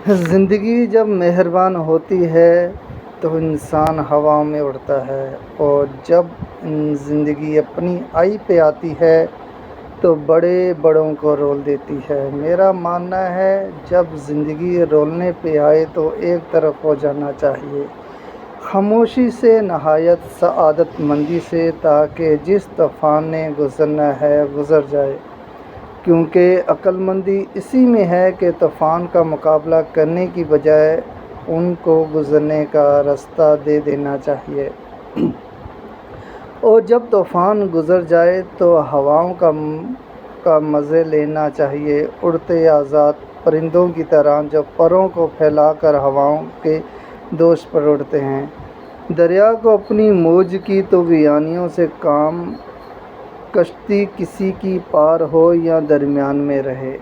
زندگی جب مہربان ہوتی ہے تو انسان ہوا میں اڑتا ہے، اور جب زندگی اپنی آئی پہ آتی ہے تو بڑے بڑوں کو رول دیتی ہے۔ میرا ماننا ہے جب زندگی رولنے پہ آئے تو ایک طرف ہو جانا چاہیے، خاموشی سے، نہایت سعادت مندی سے، تاکہ جس طوفان نے گزرنا ہے گزر جائے، کیونکہ عقل مندی اسی میں ہے کہ طوفان کا مقابلہ کرنے کی بجائے ان کو گزرنے کا راستہ دے دینا چاہیے، اور جب طوفان گزر جائے تو ہواؤں کا مزے لینا چاہیے، اڑتے آزاد پرندوں کی طرح جو پروں کو پھیلا کر ہواؤں کے دوش پر اڑتے ہیں۔ دریا کو اپنی موج کی طوفانیوں سے کام، کشتی کسی کی پار ہو یا درمیان میں رہے۔